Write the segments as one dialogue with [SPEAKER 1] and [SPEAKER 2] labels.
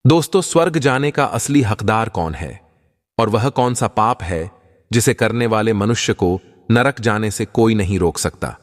[SPEAKER 1] दोस्तों, स्वर्ग जाने का असली हकदार कौन है और वह कौन सा पाप है जिसे करने वाले मनुष्य को नरक जाने से कोई नहीं रोक सकता।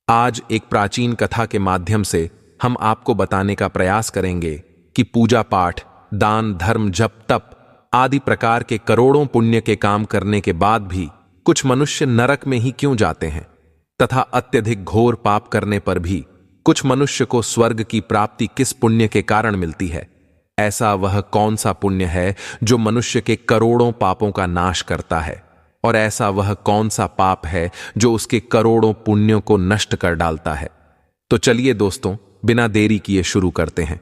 [SPEAKER 1] आज एक प्राचीन कथा के माध्यम से हम आपको बताने का प्रयास करेंगे कि पूजा पाठ, दान, धर्म, जप, तप आदि प्रकार के करोड़ों पुण्य के काम करने के बाद भी कुछ मनुष्य नरक में ही क्यों जाते हैं, तथा अत्यधिक घोर पाप करने पर भी कुछ मनुष्य को स्वर्ग की प्राप्ति किस पुण्य के कारण मिलती है। ऐसा वह कौन सा पुण्य है जो मनुष्य के करोड़ों पापों का नाश करता है, और ऐसा वह कौन सा पाप है जो उसके करोड़ों पुण्यों को नष्ट कर डालता है। तो चलिए दोस्तों, बिना देरी किए शुरू करते हैं।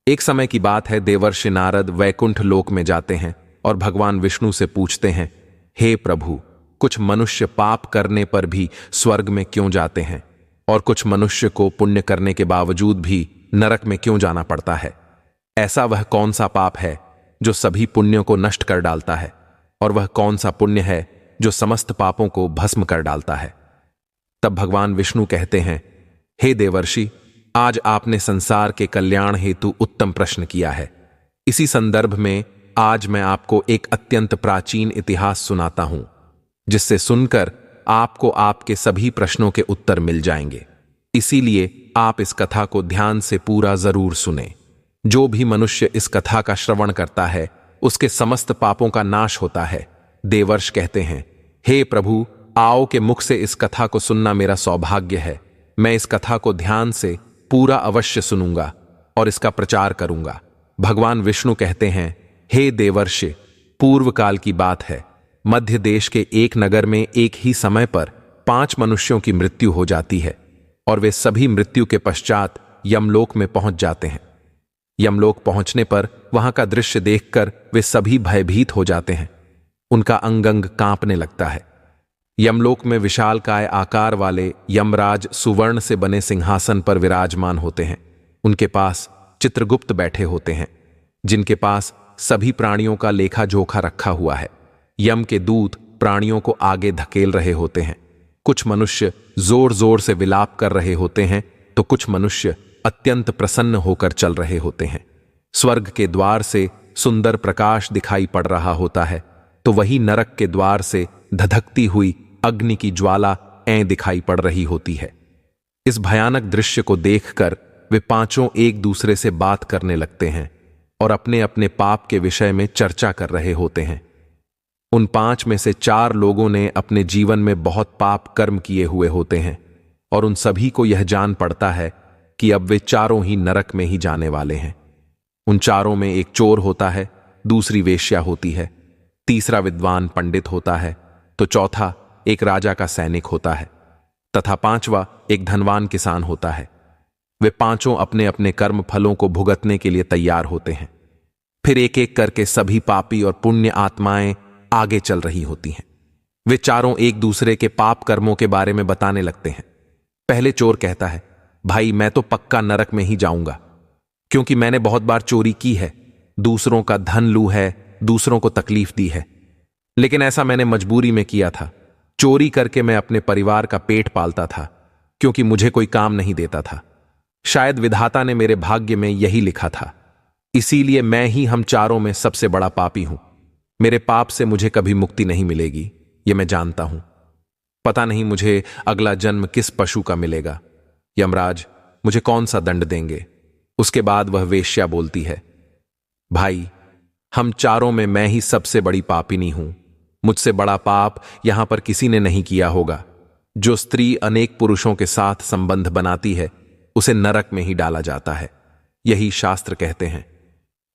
[SPEAKER 1] एक समय की बात है, देवर्षि नारद वैकुंठ लोक में जाते हैं और भगवान विष्णु से पूछते हैं, हे प्रभु, कुछ मनुष्य पाप करने पर भी स्वर्ग में क्यों जाते हैं और कुछ मनुष्य को पुण्य करने के बावजूद भी नरक में क्यों जाना पड़ता है। ऐसा वह कौन सा पाप है जो सभी पुण्यों को नष्ट कर डालता है, और वह कौन सा पुण्य है जो समस्त पापों को भस्म कर डालता है। तब भगवान विष्णु कहते हैं, हे देवर्षि, आज आपने संसार के कल्याण हेतु उत्तम प्रश्न किया है। इसी संदर्भ में आज मैं आपको एक अत्यंत प्राचीन इतिहास सुनाता हूं, जिससे सुनकर आपको आपके सभी प्रश्नों के उत्तर मिल जाएंगे। इसीलिए आप इस कथा को ध्यान से पूरा जरूर सुने। जो भी मनुष्य इस कथा का श्रवण करता है उसके समस्त पापों का नाश होता है। देवर्ष कहते हैं, हे प्रभु, आओ के मुख से इस कथा को सुनना मेरा सौभाग्य है। मैं इस कथा को ध्यान से पूरा अवश्य सुनूंगा और इसका प्रचार करूंगा। भगवान विष्णु कहते हैं, हे देवर्षि, पूर्व काल की बात है। मध्य देश के एक नगर में एक ही समय पर 5 मनुष्यों की मृत्यु हो जाती है और वे सभी मृत्यु के पश्चात यमलोक में पहुंच जाते हैं। यमलोक पहुंचने पर वहां का दृश्य देखकर वे सभी भयभीत हो जाते हैं। उनका अंग अंग कांपने लगता है। यमलोक में विशालकाय आकार वाले यमराज सुवर्ण से बने सिंहासन पर विराजमान होते हैं। उनके पास चित्रगुप्त बैठे होते हैं, जिनके पास सभी प्राणियों का लेखा जोखा रखा हुआ है। यम के दूत प्राणियों को आगे धकेल रहे होते हैं। कुछ मनुष्य जोर जोर से विलाप कर रहे होते हैं, तो कुछ मनुष्य अत्यंत प्रसन्न होकर चल रहे होते हैं। स्वर्ग के द्वार से सुंदर प्रकाश दिखाई पड़ रहा होता है, तो वही नरक के द्वार से धधकती हुई अग्नि की ज्वाला दिखाई पड़ रही होती है। इस भयानक दृश्य को देखकर वे पांचों एक दूसरे से बात करने लगते हैं और अपने अपने पाप के विषय में चर्चा कर रहे होते हैं। उन 5 में से 4 लोगों ने अपने जीवन में बहुत पाप कर्म किए हुए होते हैं, और उन सभी को यह जान पड़ता है कि अब वे चारों ही नरक में ही जाने वाले हैं। उन चारों में एक चोर होता है, दूसरी वेश्या होती है, तीसरा विद्वान पंडित होता है, तो चौथा एक राजा का सैनिक होता है, तथा 5वां एक धनवान किसान होता है। वे पांचों अपने अपने कर्म फलों को भुगतने के लिए तैयार होते हैं। फिर एक एक करके सभी पापी और पुण्य आत्माएं आगे चल रही होती हैं। वे चारों एक दूसरे के पाप कर्मों के बारे में बताने लगते हैं। पहले चोर कहता है, भाई, मैं तो पक्का नरक में ही जाऊंगा, क्योंकि मैंने बहुत बार चोरी की है, दूसरों का धन लू है, दूसरों को तकलीफ दी है। लेकिन ऐसा मैंने मजबूरी में किया था। चोरी करके मैं अपने परिवार का पेट पालता था, क्योंकि मुझे कोई काम नहीं देता था। शायद विधाता ने मेरे भाग्य में यही लिखा था, इसीलिए मैं ही हम चारों में सबसे बड़ा पापी हूं। मेरे पाप से मुझे कभी मुक्ति नहीं मिलेगी, यह मैं जानता हूं। पता नहीं मुझे अगला जन्म किस पशु का मिलेगा। यमराज मुझे कौन सा दंड देंगे। उसके बाद वह वेश्या बोलती है, भाई, हम चारों में मैं ही सबसे बड़ी पापिनी हूं। मुझसे बड़ा पाप यहां पर किसी ने नहीं किया होगा। जो स्त्री अनेक पुरुषों के साथ संबंध बनाती है उसे नरक में ही डाला जाता है, यही शास्त्र कहते हैं।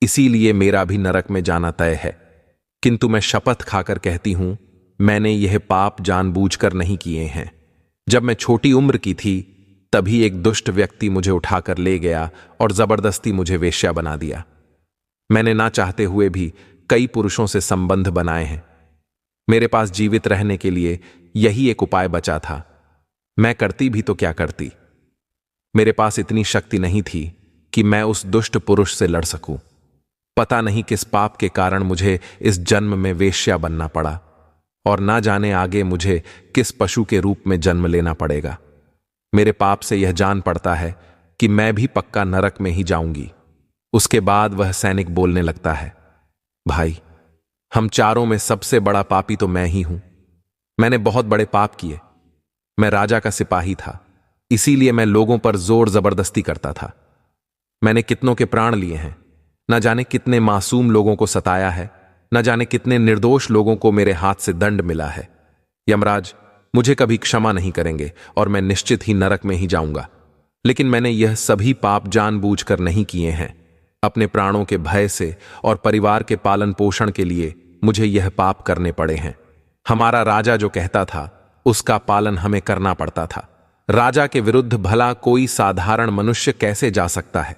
[SPEAKER 1] इसीलिए मेरा भी नरक में जाना तय है। किंतु मैं शपथ खाकर कहती हूं, मैंने यह पाप जानबूझकर नहीं किए हैं। जब मैं छोटी उम्र की थी तभी एक दुष्ट व्यक्ति मुझे उठाकर ले गया और जबरदस्ती मुझे वेश्या बना दिया। मैंने ना चाहते हुए भी कई पुरुषों से संबंध बनाए हैं। मेरे पास जीवित रहने के लिए यही एक उपाय बचा था। मैं करती भी तो क्या करती। मेरे पास इतनी शक्ति नहीं थी कि मैं उस दुष्ट पुरुष से लड़ सकूं। पता नहीं किस पाप के कारण मुझे इस जन्म में वेश्या बनना पड़ा, और ना जाने आगे मुझे किस पशु के रूप में जन्म लेना पड़ेगा। मेरे पाप से यह जान पड़ता है कि मैं भी पक्का नरक में ही जाऊंगी। उसके बाद वह सैनिक बोलने लगता है, भाई, हम चारों में सबसे बड़ा पापी तो मैं ही हूं। मैंने बहुत बड़े पाप किए। मैं राजा का सिपाही था, इसीलिए मैं लोगों पर जोर जबरदस्ती करता था। मैंने कितनों के प्राण लिए हैं, न जाने कितने मासूम लोगों को सताया है, न जाने कितने निर्दोष लोगों को मेरे हाथ से दंड मिला है। यमराज मुझे कभी क्षमा नहीं करेंगे और मैं निश्चित ही नरक में ही जाऊंगा। लेकिन मैंने यह सभी पाप जानबूझकर नहीं किए हैं। अपने प्राणों के भय से और परिवार के पालन पोषण के लिए मुझे यह पाप करने पड़े हैं। हमारा राजा जो कहता था उसका पालन हमें करना पड़ता था। राजा के विरुद्ध भला कोई साधारण मनुष्य कैसे जा सकता है?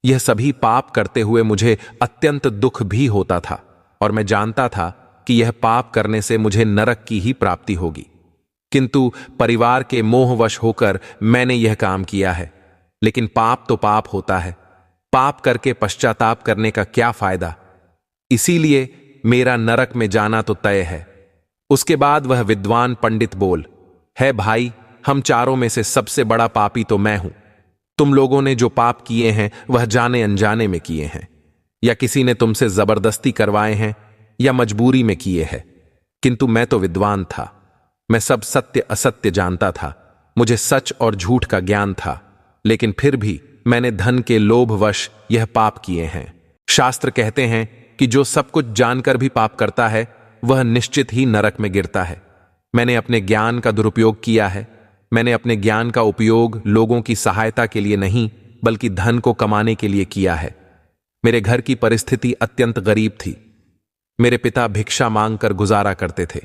[SPEAKER 1] यह सभी पाप करते हुए मुझे अत्यंत दुख भी होता था और मैं जानता था कि यह पाप करने से मुझे नरक की ही प्राप्ति होगी। किंतु परिवार के मोहवश होकर मैंने यह काम किया है। लेकिन पाप तो पाप होता है। पाप करके पश्चाताप करने का क्या फायदा? इसीलिए मेरा नरक में जाना तो तय है। उसके बाद वह विद्वान पंडित बोल, है भाई, हम चारों में से सबसे बड़ा पापी तो मैं हूं। तुम लोगों ने जो पाप किए हैं वह जाने अनजाने में किए हैं, या किसी ने तुमसे जबरदस्ती करवाए हैं, या मजबूरी में किए हैं। किंतु मैं तो विद्वान था। मैं सब सत्य असत्य जानता था। मुझे सच और झूठ का ज्ञान था। लेकिन फिर भी मैंने धन के लोभवश यह पाप किए हैं। शास्त्र कहते हैं कि जो सब कुछ जानकर भी पाप करता है वह निश्चित ही नरक में गिरता है। मैंने अपने ज्ञान का दुरुपयोग किया है। मैंने अपने ज्ञान का उपयोग लोगों की सहायता के लिए नहीं, बल्कि धन को कमाने के लिए किया है। मेरे घर की परिस्थिति अत्यंत गरीब थी। मेरे पिता भिक्षा मांगकर गुजारा करते थे।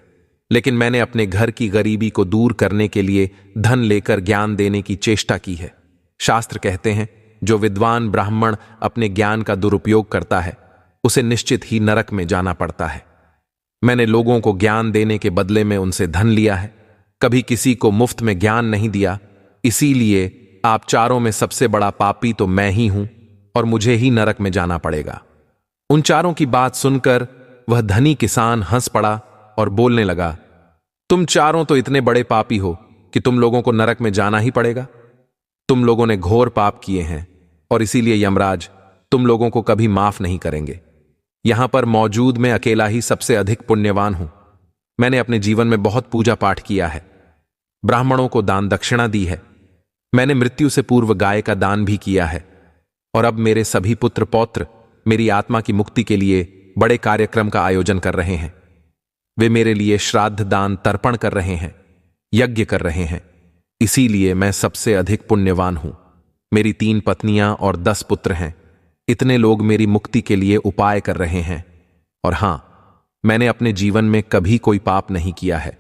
[SPEAKER 1] लेकिन मैंने अपने घर की गरीबी को दूर करने के लिए धन लेकर ज्ञान देने की चेष्टा की है। शास्त्र कहते हैं, जो विद्वान ब्राह्मण अपने ज्ञान का दुरुपयोग करता है उसे निश्चित ही नरक में जाना पड़ता है। मैंने लोगों को ज्ञान देने के बदले में उनसे धन लिया है। कभी किसी को मुफ्त में ज्ञान नहीं दिया। इसीलिए आप चारों में सबसे बड़ा पापी तो मैं ही हूं और मुझे ही नरक में जाना पड़ेगा। उन चारों की बात सुनकर वह धनी किसान हंस पड़ा और बोलने लगा, तुम चारों तो इतने बड़े पापी हो कि तुम लोगों को नरक में जाना ही पड़ेगा। तुम लोगों ने घोर पाप किए हैं और इसीलिए यमराज तुम लोगों को कभी माफ नहीं करेंगे। यहां पर मौजूद मैं अकेला ही सबसे अधिक पुण्यवान हूं। मैंने अपने जीवन में बहुत पूजा पाठ किया है, ब्राह्मणों को दान दक्षिणा दी है। मैंने मृत्यु से पूर्व गाय का दान भी किया है। और अब मेरे सभी पुत्र पौत्र मेरी आत्मा की मुक्ति के लिए बड़े कार्यक्रम का आयोजन कर रहे हैं। वे मेरे लिए श्राद्ध दान तर्पण कर रहे हैं, यज्ञ कर रहे हैं। इसीलिए मैं सबसे अधिक पुण्यवान हूं। मेरी 3 पत्नियां और 10 पुत्र हैं। इतने लोग मेरी मुक्ति के लिए उपाय कर रहे हैं। और हां, मैंने अपने जीवन में कभी कोई पाप नहीं किया है,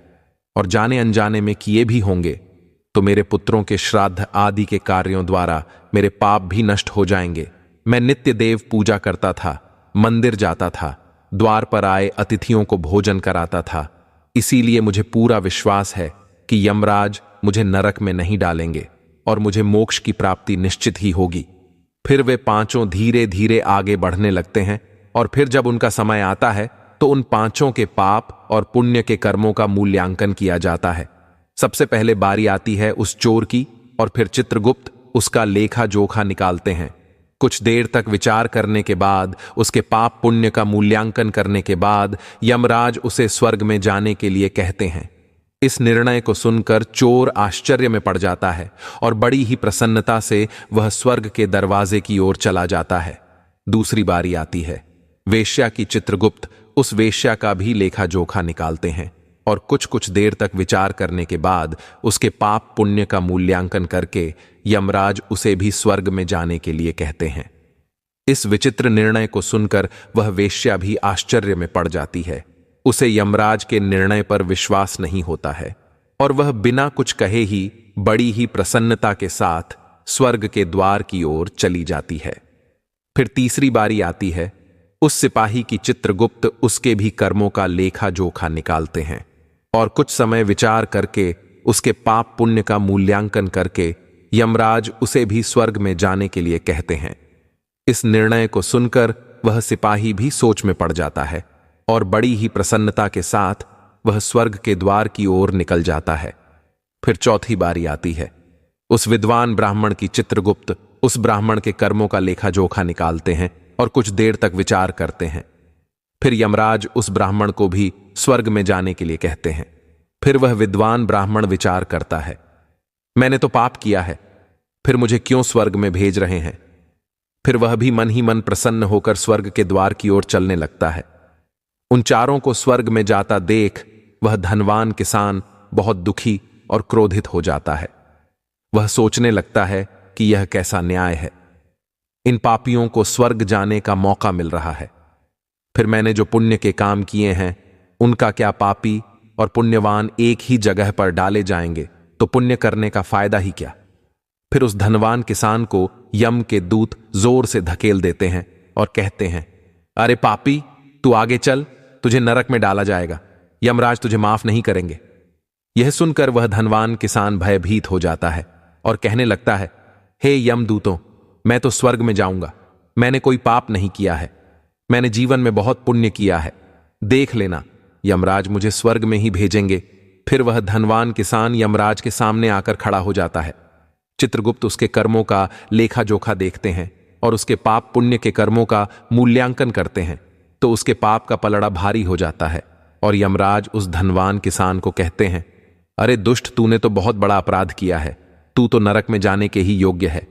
[SPEAKER 1] और जाने अनजाने में किए भी होंगे तो मेरे पुत्रों के श्राद्ध आदि के कार्यों द्वारा मेरे पाप भी नष्ट हो जाएंगे। मैं नित्य देव पूजा करता था, मंदिर जाता था, द्वार पर आए अतिथियों को भोजन कराता था। इसीलिए मुझे पूरा विश्वास है कि यमराज मुझे नरक में नहीं डालेंगे और मुझे मोक्ष की प्राप्ति निश्चित ही होगी। फिर वे पांचों धीरे धीरे आगे बढ़ने लगते हैं और फिर जब उनका समय आता है तो उन पांचों के पाप और पुण्य के कर्मों का मूल्यांकन किया जाता है। सबसे पहले बारी आती है उस चोर की और फिर चित्रगुप्त उसका लेखा जोखा निकालते हैं। कुछ देर तक विचार करने के बाद, उसके पाप पुण्य का मूल्यांकन करने के बाद यमराज उसे स्वर्ग में जाने के लिए कहते हैं। इस निर्णय को सुनकर चोर आश्चर्य में पड़ जाता है और बड़ी ही प्रसन्नता से वह स्वर्ग के दरवाजे की ओर चला जाता है। दूसरी बारी आती है। वेश्या की चित्रगुप्त उस वेश्या का भी लेखा जोखा निकालते हैं और कुछ कुछ देर तक विचार करने के बाद उसके पाप पुण्य का मूल्यांकन करके यमराज उसे भी स्वर्ग में जाने के लिए कहते हैं। इस विचित्र निर्णय को सुनकर वह वेश्या भी आश्चर्य में पड़ जाती है। उसे यमराज के निर्णय पर विश्वास नहीं होता है और वह बिना कुछ कहे ही बड़ी ही प्रसन्नता के साथ स्वर्ग के द्वार की ओर चली जाती है। फिर तीसरी बारी आती है। उस सिपाही की चित्रगुप्त उसके भी कर्मों का लेखा जोखा निकालते हैं और कुछ समय विचार करके उसके पाप पुण्य का मूल्यांकन करके यमराज उसे भी स्वर्ग में जाने के लिए कहते हैं। इस निर्णय को सुनकर वह सिपाही भी सोच में पड़ जाता है और बड़ी ही प्रसन्नता के साथ वह स्वर्ग के द्वार की ओर निकल जाता है। फिर चौथी बारी आती है। उस विद्वान ब्राह्मण की चित्रगुप्त उस ब्राह्मण के कर्मों का लेखा जोखा निकालते हैं और कुछ देर तक विचार करते हैं। फिर यमराज उस ब्राह्मण को भी स्वर्ग में जाने के लिए कहते हैं। फिर वह विद्वान ब्राह्मण विचार करता है, मैंने तो पाप किया है, फिर मुझे क्यों स्वर्ग में भेज रहे हैं। फिर वह भी मन ही मन प्रसन्न होकर स्वर्ग के द्वार की ओर चलने लगता है। उन चारों को स्वर्ग में जाता देख वह धनवान किसान बहुत दुखी और क्रोधित हो जाता है। वह सोचने लगता है कि यह कैसा न्याय है, इन पापियों को स्वर्ग जाने का मौका मिल रहा है। फिर मैंने जो पुण्य के काम किए हैं उनका क्या पापी और पुण्यवान एक ही जगह पर डाले जाएंगे तो पुण्य करने का फायदा ही क्या। फिर उस धनवान किसान को यम के दूत जोर से धकेल देते हैं और कहते हैं, अरे पापी, तू आगे चल, तुझे नरक में डाला जाएगा, यमराज तुझे माफ नहीं करेंगे। यह सुनकर वह धनवान किसान भयभीत हो जाता है और कहने लगता है, हे यमदूतों, मैं तो स्वर्ग में जाऊंगा, मैंने कोई पाप नहीं किया है, मैंने जीवन में बहुत पुण्य किया है, देख लेना यमराज मुझे स्वर्ग में ही भेजेंगे। फिर वह धनवान किसान यमराज के सामने आकर खड़ा हो जाता है। चित्रगुप्त उसके कर्मों का लेखा जोखा देखते हैं और उसके पाप पुण्य के कर्मों का मूल्यांकन करते हैं तो उसके पाप का पलड़ा भारी हो जाता है और यमराज उस धनवान किसान को कहते हैं, अरे दुष्ट, तूने तो बहुत बड़ा अपराध किया है, तू तो नरक में जाने के ही योग्य है।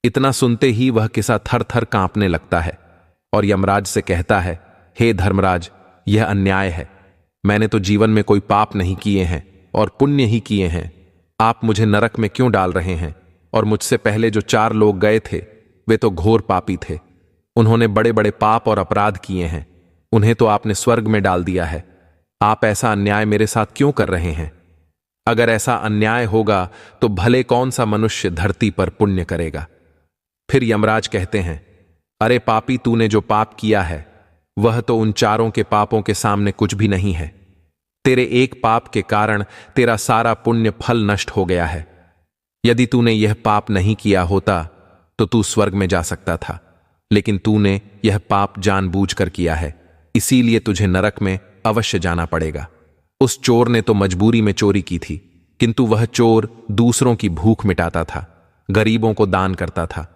[SPEAKER 1] इतना सुनते ही वह किसा थर थर कांपने लगता है और यमराज से कहता है, हे धर्मराज, यह अन्याय है, मैंने तो जीवन में कोई पाप नहीं किए हैं और पुण्य ही किए हैं, आप मुझे नरक में क्यों डाल रहे हैं। और मुझसे पहले जो 4 लोग गए थे वे तो घोर पापी थे, उन्होंने बड़े बड़े पाप और अपराध किए हैं, उन्हें तो आपने स्वर्ग में डाल दिया है, आप ऐसा अन्याय मेरे साथ क्यों कर रहे हैं। अगर ऐसा अन्याय होगा तो भले कौन सा मनुष्य धरती पर पुण्य करेगा। फिर यमराज कहते हैं, अरे पापी, तूने जो पाप किया है वह तो उन चारों के पापों के सामने कुछ भी नहीं है। तेरे एक पाप के कारण तेरा सारा पुण्य फल नष्ट हो गया है। यदि तूने यह पाप नहीं किया होता तो तू स्वर्ग में जा सकता था, लेकिन तूने यह पाप जानबूझकर किया है, इसीलिए तुझे नरक में अवश्य जाना पड़ेगा। उस चोर ने तो मजबूरी में चोरी की थी, किंतु वह चोर दूसरों की भूख मिटाता था, गरीबों को दान करता था।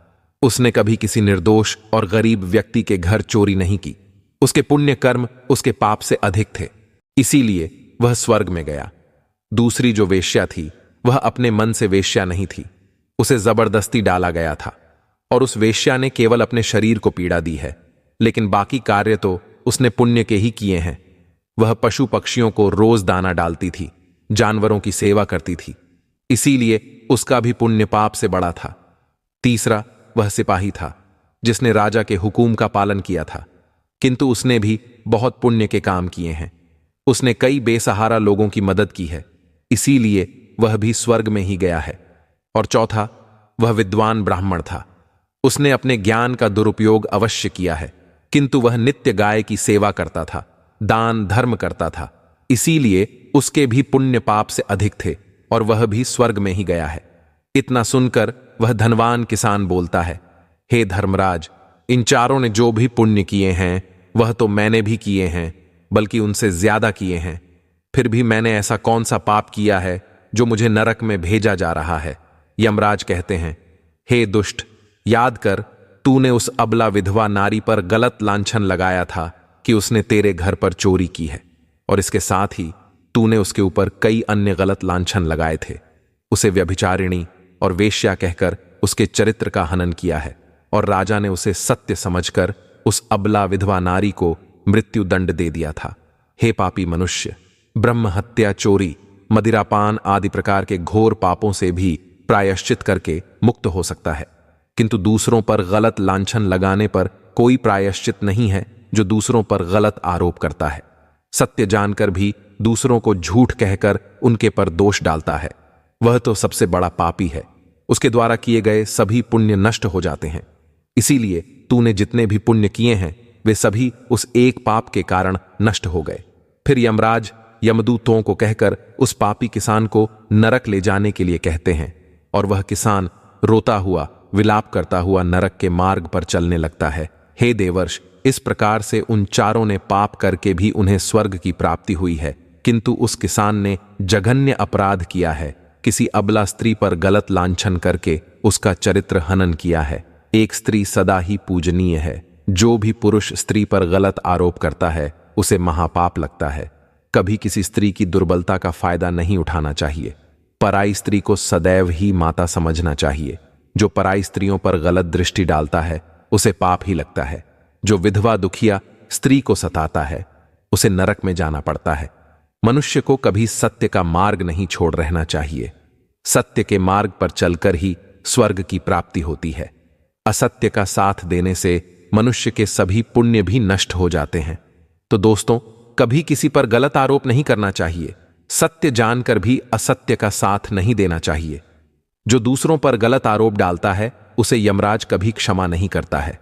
[SPEAKER 1] उसने कभी किसी निर्दोष और गरीब व्यक्ति के घर चोरी नहीं की। उसके पुण्य कर्म उसके पाप से अधिक थे, इसीलिए वह स्वर्ग में गया। दूसरी जो वेश्या थी वह अपने मन से वेश्या नहीं थी, उसे जबरदस्ती डाला गया था और उस वेश्या ने केवल अपने शरीर को पीड़ा दी है, लेकिन बाकी कार्य तो उसने पुण्य के ही किए हैं। वह पशु पक्षियों को रोज दाना डालती थी, जानवरों की सेवा करती थी, इसीलिए उसका भी पुण्य पाप से बड़ा था। तीसरा वह सिपाही था जिसने राजा के हुकुम का पालन किया था, किंतु उसने भी बहुत पुण्य के काम किए हैं। उसने कई बेसहारा लोगों की मदद की है, इसीलिए वह भी स्वर्ग में ही गया है। और चौथा वह विद्वान ब्राह्मण था, उसने अपने ज्ञान का दुरुपयोग अवश्य किया है, किंतु वह नित्य गाय की सेवा करता था, दान धर्म करता था, इसीलिए उसके भी पुण्य पाप से अधिक थे और वह भी स्वर्ग में ही गया है। इतना सुनकर वह धनवान किसान बोलता है, हे धर्मराज, इन चारों ने जो भी पुण्य किए हैं वह तो मैंने भी किए हैं, बल्कि उनसे ज्यादा किए हैं। फिर भी मैंने ऐसा कौन सा पाप किया है जो मुझे नरक में भेजा जा रहा है। यमराज कहते हैं, हे दुष्ट, याद कर, तूने उस अबला विधवा नारी पर गलत लांछन लगाया था कि उसने तेरे घर पर चोरी की है, और इसके साथ ही तूने उसके ऊपर कई अन्य गलत लांछन लगाए थे। उसे व्यभिचारिणी और वेश्या कहकर उसके चरित्र का हनन किया है, और राजा ने उसे सत्य समझकर उस अबला विधवा नारी को मृत्यु दंड दे दिया था। हे पापी मनुष्य, ब्रह्म हत्या, चोरी, मदिरापान आदि प्रकार के घोर पापों से भी प्रायश्चित करके मुक्त हो सकता है, किंतु दूसरों पर गलत लांछन लगाने पर कोई प्रायश्चित नहीं है जो दूसरों पर गलत आरोप करता है। सत्य जानकर भी दूसरों को झूठ कहकर उनके पर दोष डालता है, वह तो सबसे बड़ा पापी है। उसके द्वारा किए गए सभी पुण्य नष्ट हो जाते हैं। इसीलिए तूने जितने भी पुण्य किए हैं वे सभी उस एक पाप के कारण नष्ट हो गए। फिर यमराज यमदूतों को कहकर उस पापी किसान को नरक ले जाने के लिए कहते हैं, और वह किसान रोता हुआ विलाप करता हुआ नरक के मार्ग पर चलने लगता है। हे देवर्ष, इस प्रकार से उन चारों ने पाप करके भी उन्हें स्वर्ग की प्राप्ति हुई है, किंतु उस किसान ने जघन्य अपराध किया है किसी अबला स्त्री पर गलत लांछन करके उसका चरित्र हनन किया है। एक स्त्री सदा ही पूजनीय है। जो भी पुरुष स्त्री पर गलत आरोप करता है उसे महापाप लगता है। कभी किसी स्त्री की दुर्बलता का फायदा नहीं उठाना चाहिए। पराई स्त्री को सदैव ही माता समझना चाहिए। जो पराई स्त्रियों पर गलत दृष्टि डालता है उसे पाप ही लगता है। जो विधवा दुखिया स्त्री को सताता है उसे नरक में जाना पड़ता है। मनुष्य को कभी सत्य का मार्ग नहीं छोड़ रहना चाहिए। सत्य के मार्ग पर चलकर ही स्वर्ग की प्राप्ति होती है। असत्य का साथ देने से मनुष्य के सभी पुण्य भी नष्ट हो जाते हैं। तो दोस्तों, कभी किसी पर गलत आरोप नहीं करना चाहिए। सत्य जानकर भी असत्य का साथ नहीं देना चाहिए। जो दूसरों पर गलत आरोप डालता है उसे यमराज कभी क्षमा नहीं करता है।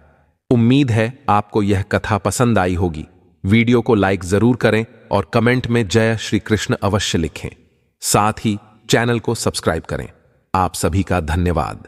[SPEAKER 1] उम्मीद है आपको यह कथा पसंद आई होगी। वीडियो को लाइक जरूर करें और कमेंट में जय श्री कृष्ण अवश्य लिखें। साथ ही चैनल को सब्सक्राइब करें। आप सभी का धन्यवाद।